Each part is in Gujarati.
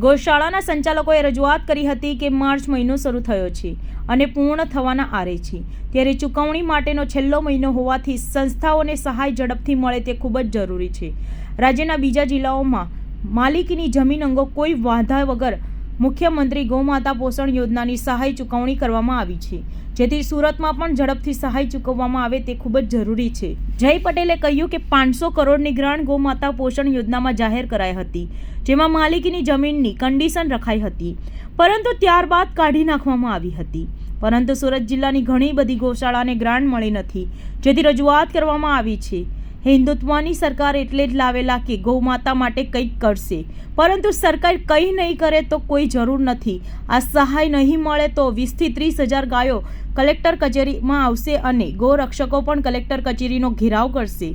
ગૌશાળાના સંચાલકોએ રજૂઆત કરી હતી કે માર્ચ મહિનો શરૂ થયો છે અને પૂર્ણ થવાના આરે છે, ત્યારે ચૂકવણી માટેનો છેલ્લો મહિનો હોવાથી સંસ્થાઓને સહાય ઝડપથી મળે તે ખૂબ જ જરૂરી છે। રાજ્યના બીજા જિલ્લાઓમાં માલિકીની જમીન અંગે કોઈ વાંધા વગર મુખ્યમંત્રી ગૌમાતા પોષણ યોજનાની સહાય ચૂકવણી કરવામાં આવી છે, જેથી સુરતમાં પણ ઝડપથી સહાય ચૂકવવામાં આવે તે ખૂબ જ જરૂરી છે। જય પટેલે કહ્યું કે 500 કરોડની ગ્રાન્ટ ગૌમાતા પોષણ યોજનામાં જાહેર કરાઈ હતી, જેમાં માલિકીની જમીનની કન્ડિશન રખાઈ હતી, પરંતુ ત્યારબાદ કાઢી નાખવામાં આવી હતી। પરંતુ સુરત જિલ્લાની ઘણી બધી ગૌશાળાને ગ્રાન્ટ મળી નથી, જેથી રજૂઆત કરવામાં આવી છે। હિન્દુત્વની સરકાર એટલે જ લાવેલા કે ગૌ માતા માટે કંઈક કરશે, પરંતુ સરકાર કંઈ નહીં કરે તો કોઈ જરૂર નથી। આ સહાય નહીં મળે તો 20 થી 30 હજાર ગાયો કલેક્ટર કચેરીમાં આવશે અને ગૌરક્ષકો પણ કલેક્ટર કચેરીનો ઘેરાવ કરશે।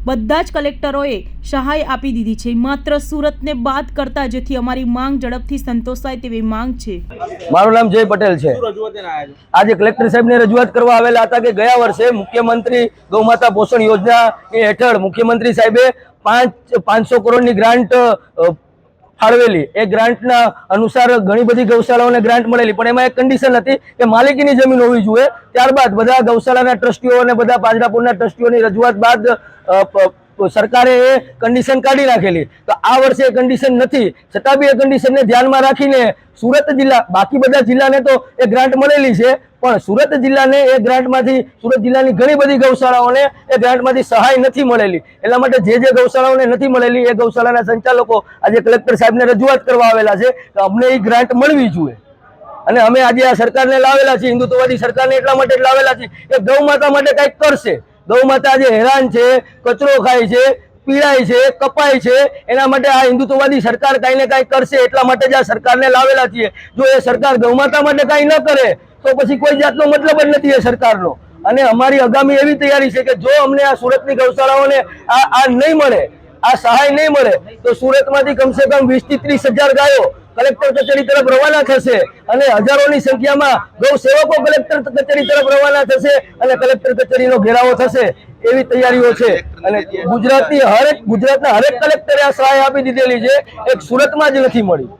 બધા જ કલેક્ટરોએ સહાય આપી દીધી છે, માત્ર સુરતને બાદ કરતા, જેથી અમારી માંગ ઝડપથી સંતોષાય તેવી માંગ છે। મારું નામ જય પટેલ છે। આજે કલેક્ટર સાહેબને રજૂઆત કરવા આવેલા હતા કે ગયા વર્ષે મુખ્યમંત્રી ગૌમાતા પોષણ યોજના હેઠળ મુખ્યમંત્રી સાહેબે 500 કરોડની ગ્રાન્ટ ફાળવેલી। એ ગ્રાન્ટના અનુસાર ઘણી બધી ગૌશાળાઓને ગ્રાન્ટ મળેલી, પણ એમાં એક કન્ડિશન હતી કે માલિકીની જમીન હોવી જોઈએ। ત્યારબાદ બધા ગૌશાળાના ટ્રસ્ટીઓ અને બધા પાંજરાપોળના ટ્રસ્ટીઓની રજૂઆત બાદ સરકારે એ કન્ડિશન કાઢી નાખેલી। તો આ વર્ષે એ કન્ડિશન નથી, છતાં બી એ કન્ડિશનને ધ્યાનમાં રાખીને સુરત જિલ્લા, બાકી બધા જિલ્લાને તો એ ગ્રાન્ટ મળેલી છે, પણ સુરત જિલ્લાને એ ગ્રાન્ટમાંથી, સુરત જિલ્લાની ઘણી બધી ગૌશાળાઓને એ ગ્રાન્ટમાંથી સહાય નથી મળેલી। એટલા માટે જે ગૌશાળાઓને નથી મળેલી એ ગૌશાળાના સંચાલકો આજે કલેક્ટર સાહેબને રજૂઆત કરવા આવેલા છે કે અમને એ ગ્રાન્ટ મળવી જોઈએ। અને અમે આજે આ સરકારને લાવેલા છીએ, હિન્દુત્વવાદી સરકારને એટલા માટે લાવેલા છીએ કે ગૌ માતા માટે કંઈક કરશે। ગૌ માતા આજે હેરાન છે, કચરો ખાય છે, પીડાય છે, કપાય છે, એના માટે આ હિન્દુત્વવાદી સરકાર કાંઈ ને કાંઈ કરશે, એટલા માટે જ આ સરકારને લાવેલા છીએ। જો એ સરકાર ગૌ માતા માટે કાંઈ ન કરે તો પછી કોઈ જાતનો મતલબ જ નથી એ સરકારનો। અને અમારી આગામી એવી તૈયારી છે કે જો અમને આ સુરતની ગૌશાળાઓને આ નહીં મળે, આ સહાય નહીં મળે, તો સુરતમાંથી કમસે કમ 20 થી 30 હજાર ગાયો કલેક્ટર કચેરી તરફ રવાના થશે અને હજારોની સંખ્યામાં ગૌ સેવકો કલેક્ટર કચેરી તરફ રવાના થશે અને કલેક્ટર કચેરીનો ઘેરાવો થશે, એવી તૈયારીઓ છે। અને ગુજરાતના હરેક કલેક્ટરે આ સહાય આપી દીધેલી છે, એક સુરતમાં જ નથી મળી।